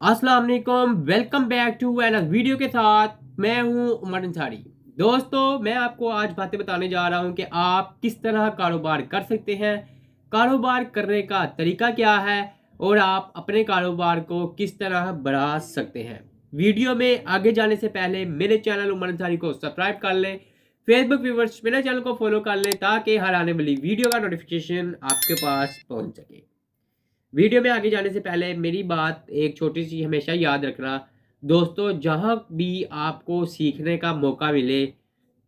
अस्सलाम वालेकुम, welcome back to another video के साथ मैं हूं उमर अंसारी। दोस्तों, मैं आपको आज बातें बताने जा रहा हूं कि आप किस तरह कारोबार कर सकते हैं, कारोबार करने का तरीका क्या है और आप अपने कारोबार को किस तरह बढ़ा सकते हैं। वीडियो में आगे जाने से पहले मेरे चैनल उमर अंसारी को सब्सक्राइब कर लें, फेसबुक व्यूवर्स मेरे चैनल को फॉलो कर लें ताकि हर आने वाली वीडियो का नोटिफिकेशन आपके पास पहुंच सके। वीडियो में आगे जाने से पहले मेरी बात एक छोटी सी हमेशा याद रखना। दोस्तों, जहाँ भी आपको सीखने का मौका मिले,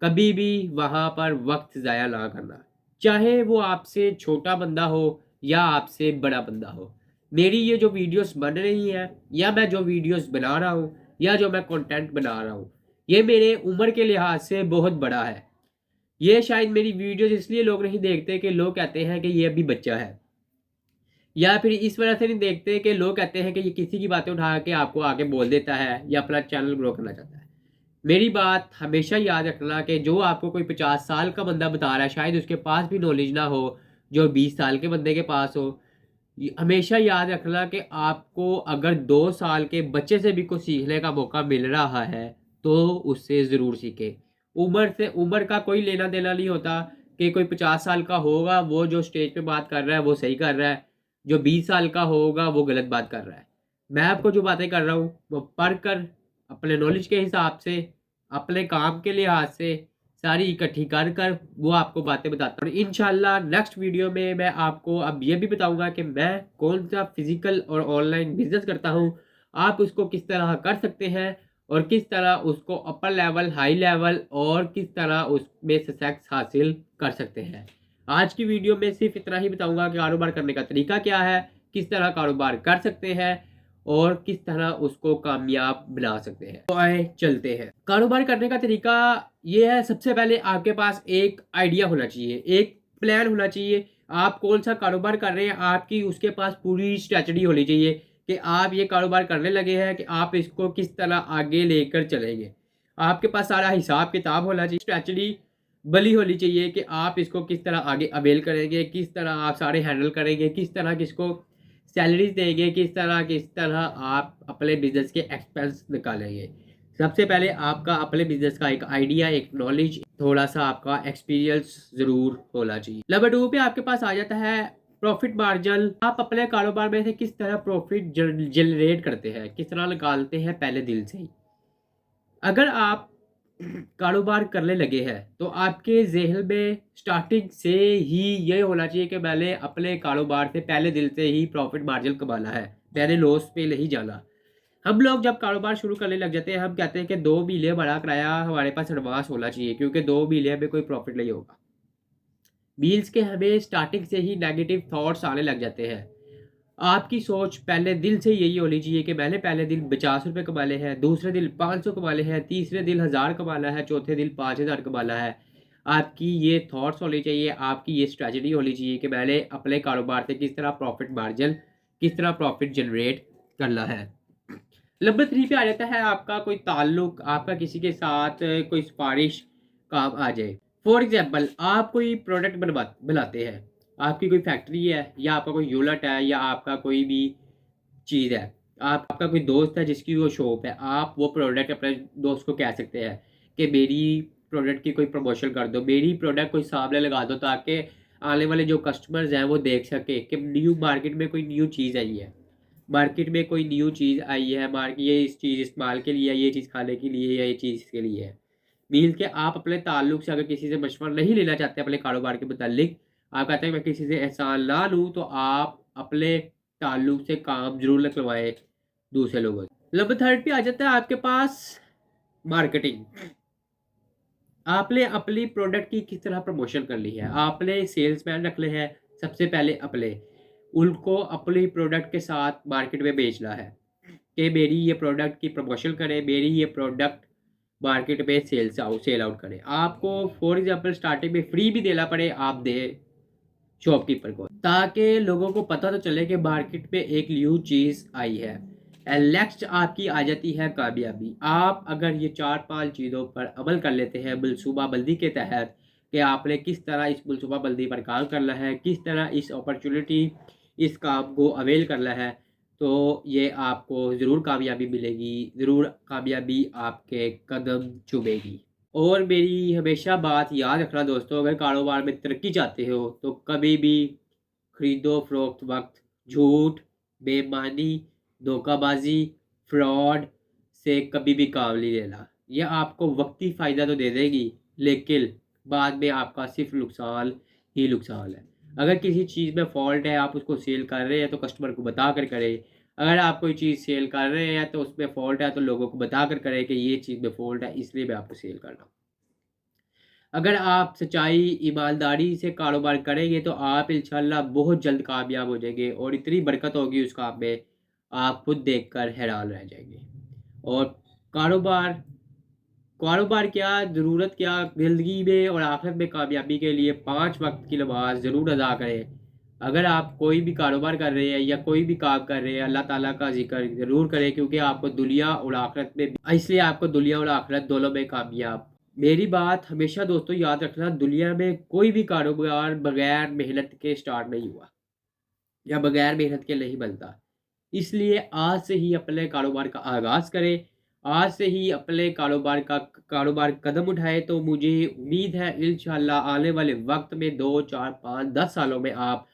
कभी भी वहाँ पर वक्त ज़ाया ना करना, चाहे वो आपसे छोटा बंदा हो या आपसे बड़ा बंदा हो। मेरी ये जो वीडियोस बन रही हैं या मैं जो वीडियोस बना रहा हूँ या जो मैं कंटेंट बना रहा हूँ, ये मेरे उम्र के लिहाज से बहुत बड़ा है। ये शायद मेरी वीडियोस इसलिए लोग नहीं देखते कि लोग कहते हैं कि ये अभी बच्चा है, या फिर इस वजह से नहीं देखते कि लोग कहते हैं कि ये किसी की बातें उठा के आपको आगे बोल देता है या अपना चैनल ग्रो करना चाहता है। मेरी बात हमेशा याद रखना कि जो आपको कोई 50 साल का बंदा बता रहा है, शायद उसके पास भी नॉलेज ना हो जो 20 साल के बंदे के पास हो। हमेशा याद रखना कि आपको अगर 2 साल के बच्चे से भी कुछ सीखने का मौका मिल रहा है तो उससे ज़रूर सीखे। उम्र का कोई लेना देना नहीं होता कि कोई 50 साल का होगा वो जो स्टेज पे बात कर रहा है वो सही कर रहा है, जो 20 साल का होगा वो गलत बात कर रहा है। मैं आपको जो बातें कर रहा हूँ वो पढ़ कर, अपने नॉलेज के हिसाब से, अपने काम के लिहाज से सारी इकट्ठी कर कर वो आपको बातें बताता हूँ। इंशाल्लाह नेक्स्ट वीडियो में मैं आपको अब ये भी बताऊंगा कि मैं कौन सा फिजिकल और ऑनलाइन बिजनेस करता हूँ, आप उसको किस तरह कर सकते हैं और किस तरह उसको अपर लेवल, हाई लेवल और किस तरह उसमें सक्सेस हासिल कर सकते हैं। आज की वीडियो में सिर्फ इतना ही बताऊंगा कि कारोबार करने का तरीका क्या है, किस तरह कारोबार कर सकते हैं और किस तरह उसको कामयाब बना सकते हैं। तो आए चलते हैं। कारोबार करने का तरीका ये है, सबसे पहले आपके पास एक आइडिया होना चाहिए, एक प्लान होना चाहिए। आप कौन सा कारोबार कर रहे हैं, आपकी उसके पास पूरी स्ट्रेटजी होनी चाहिए कि आप ये कारोबार करने लगे हैं कि आप इसको किस तरह आगे लेकर चलेंगे। आपके पास सारा हिसाब किताब होना चाहिए, स्ट्रेटजी बनी होनी चाहिए कि आप इसको किस तरह आगे अवेल करेंगे, किस तरह आप सारे हैंडल करेंगे, किस तरह किसको सैलरीज देंगे, किस तरह आप अपने बिजनेस के एक्सपेंस निकालेंगे। सबसे पहले आपका अपने बिजनेस का एक आइडिया, एक नॉलेज, थोड़ा सा आपका एक्सपीरियंस जरूर होना चाहिए। नंबर 2 पे आपके पास आ जाता है प्रॉफिट मार्जिन। आप अपने कारोबार में से किस तरह प्रॉफिट जनरेट करते हैं, किस तरह निकालते हैं पहले दिल से ही। अगर आप कारोबार करने लगे हैं तो आपके ज़हन में स्टार्टिंग से ही ये होना चाहिए कि मैंने अपने कारोबार से पहले दिल से ही प्रॉफिट मार्जिन कमाना है, मैंने लॉस पे नहीं जाना। हम लोग जब कारोबार शुरू करने लग जाते हैं हम कहते हैं कि 2 महीने बड़ा किराया हमारे पास एडवांस होना चाहिए क्योंकि 2 महीने में कोई प्रॉफिट नहीं होगा। मील्स के हमें स्टार्टिंग से ही नेगेटिव थॉट्स आने लग जाते हैं। आपकी सोच पहले दिल से यही होनी चाहिए कि मैंने पहले दिन 50 रुपये कमाने हैं, दूसरे दिन 500 कमाने हैं, तीसरे दिन 1000 कमाना है, चौथे दिन 5000 कमाना है। आपकी ये थॉट्स होनी चाहिए, आपकी ये स्ट्रैटेजी होनी चाहिए कि मैंने अपने कारोबार से किस तरह प्रॉफिट मार्जिन, किस तरह प्रॉफिट जनरेट करना है। नंबर 3 पे आ जाता है आपका कोई ताल्लुक, आपका किसी के साथ कोई सिफारिश काम आ जाए। फॉर एग्जाम्पल, आप कोई प्रोडक्ट बनाते हैं, आपकी कोई फैक्ट्री है या आपका कोई यूनिट है या आपका कोई भी चीज़ है, आपका कोई दोस्त है जिसकी वो शॉप है, आप वो प्रोडक्ट अपने दोस्त को कह सकते हैं कि मेरी प्रोडक्ट की कोई प्रमोशन कर दो, मेरी प्रोडक्ट कोई सामने लगा दो ताकि आने वाले जो कस्टमर्स हैं वो देख सके कि न्यू मार्केट में कोई न्यू चीज़ आई है, मार्केट में कोई न्यू चीज़ आई है, मार्केट ये इस चीज़ इस्तेमाल के लिए, ये चीज़ खाने के लिए या ये चीज़ के लिए है। मील के आप अपने ताल्लुक से अगर किसी से मशवरा नहीं लेना चाहते अपने कारोबार के मुतालिक, आप कहते हैं मैं किसी से एहसान ना लूँ, तो आप अपने ताल्लुक से काम जरूर निकलवाएं दूसरे लोगों से। नंबर 3 पे आ जाता है आपके पास मार्केटिंग। आपने अपनी प्रोडक्ट की किस तरह प्रमोशन करनी है, आपने सेल्समैन रखने हैं सबसे पहले अपने, उनको अपनी प्रोडक्ट के साथ मार्केट में बेचना है कि मेरी ये प्रोडक्ट की प्रमोशन करें, मेरी ये प्रोडक्ट मार्केट में सेल आउट करें। आपको फॉर एग्जांपल स्टार्टिंग में फ्री भी देना पड़े, आप दें शॉपकीपर को, ताकि लोगों को पता तो चले कि मार्केट में एक न्यू चीज़ आई है। एंड नेक्स्ट आपकी आ जाती है कामयाबी। आप अगर ये 4-5 चीज़ों पर अमल कर लेते हैं मनसूबाबंदी के तहत कि आपने किस तरह इस मनसूबाबंदी पर काम करना है, किस तरह इस अपॉर्चुनिटी, इस काम को अवेल करना है, तो ये आपको ज़रूर कामयाबी मिलेगी, ज़रूर कामयाबी आपके कदम चूमेगी। और मेरी हमेशा बात याद रखना दोस्तों, अगर कारोबार में तरक्की चाहते हो तो कभी भी खरीदो फरोख्त वक्त झूठ, बेईमानी, धोखाबाजी, फ्रॉड से कभी भी काम नहीं लेना। यह आपको वक्ती फ़ायदा तो दे देगी, लेकिन बाद में आपका सिर्फ नुकसान ही नुकसान है। अगर किसी चीज़ में फ़ॉल्ट है, आप उसको सेल कर रहे हैं तो कस्टमर को बता कर करें। अगर आप कोई चीज़ सेल कर रहे हैं तो उसमें फ़ॉल्ट है तो लोगों को बता कर करें कि ये चीज़ में फ़ॉल्ट है, इसलिए मैं आपको सेल कर रहा हूँ। अगर आप सच्चाई, ईमानदारी से कारोबार करेंगे तो आप इंशाल्लाह बहुत जल्द कामयाब हो जाएंगे और इतनी बरकत होगी उस काम में, आप खुद देखकर हैरान रह जाएंगे। और कारोबार कारोबार क्या, ज़रूरत क्या, ज़िंदगी में और आखिरत में कामयाबी के लिए 5 वक्त की नमाज ज़रूर अदा करें। अगर आप कोई भी कारोबार कर रहे हैं या कोई भी काम कर रहे हैं, अल्लाह ताला का ज़िक्र ज़रूर करें, क्योंकि आपको दुनिया और आखिरत में, इसलिए आपको दुनिया और आखिरत दोनों में कामयाब। मेरी बात हमेशा दोस्तों याद रखना, दुनिया में कोई भी कारोबार बगैर मेहनत के स्टार्ट नहीं हुआ या बगैर मेहनत के नहीं बनता। इसलिए आज से ही अपने कारोबार का आगाज़ करें, आज से ही अपने कारोबार कदम उठाएँ, तो मुझे उम्मीद है इंशाअल्लाह आने वाले वक़्त में 2, 4, 5, 10 सालों में आप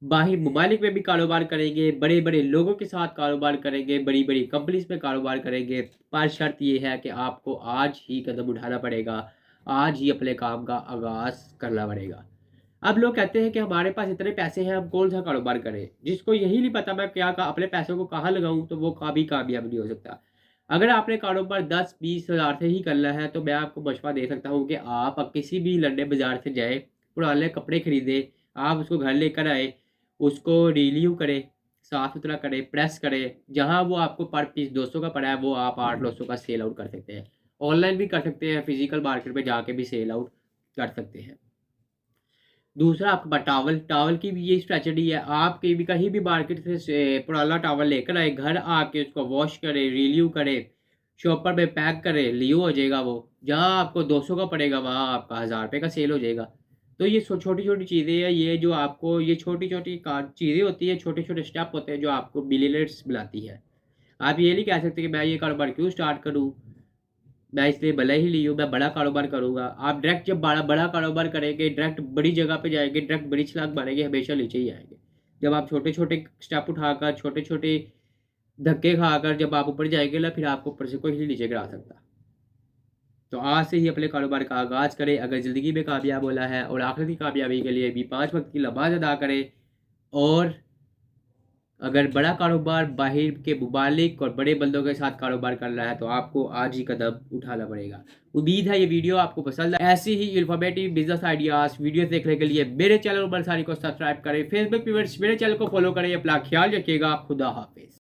बाहर ममालिक में भी कारोबार करेंगे, बड़े-बड़े लोगों के साथ कारोबार करेंगे, बड़ी-बड़ी कंपनीज़ में कारोबार करेंगे। पर शर्त ये है कि आपको आज ही कदम उठाना पड़ेगा, आज ही अपने काम का आगाज़ करना पड़ेगा। अब लोग कहते हैं कि हमारे पास इतने पैसे हैं, हम कौन-सा कारोबार करें? जिसको यही नहीं पता मैं क्या अपने पैसों को कहाँ लगाऊँ, तो वो कभी कामयाब नहीं हो सकता। अगर आपने कारोबार 10-20 हज़ार से ही करना है, तो मैं आपको मशवरा दे सकता हूँ कि आप किसी भी लंदे बाज़ार से जाएँ, पुराने कपड़े खरीदें, आप उसको घर लेकर आएँ, उसको रिन्यू करें, साफ-सुथरा करें, प्रेस करें। जहाँ वो आपको पर पीस 200 का पड़ा है, वो आप 800-900 का सेल आउट कर सकते हैं। ऑनलाइन भी कर सकते हैं, फिज़िकल मार्केट में जाके भी सेल आउट कर सकते हैं। दूसरा आपके पास टावल, टावल की भी यही स्ट्रैटेजी है। आप कहीं भी मार्केट से पुराना टावल लेकर आए, घर आके उसको वॉश करें, रिन्यू करें, शॉपर में पैक करें, लियो हो जाएगा वो। जहाँ आपको 200 का पड़ेगा, वहाँ आपका 1000 रुपये का सेल हो जाएगा। तो ये छोटी-छोटी चीज़ें हैं, ये जो आपको ये छोटी-छोटी चीज़ें होती हैं, छोटे-छोटे स्टेप होते हैं जो आपको मिलियनेयर्स बनाती है। आप ये नहीं कह सकते कि मैं ये कारोबार क्यों स्टार्ट करूँ? मैं इसलिए भले ही ली हूँ, मैं बड़ा कारोबार करूँगा। आप डायरेक्ट जब बड़ा बड़ा कारोबार करेंगे, डायरेक्ट बड़ी जगह पे जाएँगे, डायरेक्ट बड़ी छलांग मारेंगे, हमेशा नीचे ही आएँगे। जब आप छोटे-छोटे स्टेप उठाकर, छोटे-छोटे धक्के खाकर जब आप ऊपर जाएँगे ना, फिर आपको ऊपर से कोई नहीं नीचे गिरा सकता। तो आज से ही अपने कारोबार का आगाज़ करें, अगर ज़िंदगी में कामयाब होना है और आखिरत की कामयाबी के लिए भी 5 वक़्त की नमाज़ अदा करें। और अगर बड़ा कारोबार बाहर के मुमालिक और बड़े बंदों के साथ कारोबार करना है, तो आपको आज ही कदम उठाना पड़ेगा। उम्मीद है ये वीडियो आपको पसंद है। ऐसी ही इन्फॉर्मेटिव बिजनेस आइडियाज़ वीडियोस देखने के लिए मेरे चैनल उमर सानी को सब्सक्राइब करें, फेसबुक पे मेरे चैनल को फॉलो करें। अपना ख्याल रखिएगा। खुदा हाफिज़।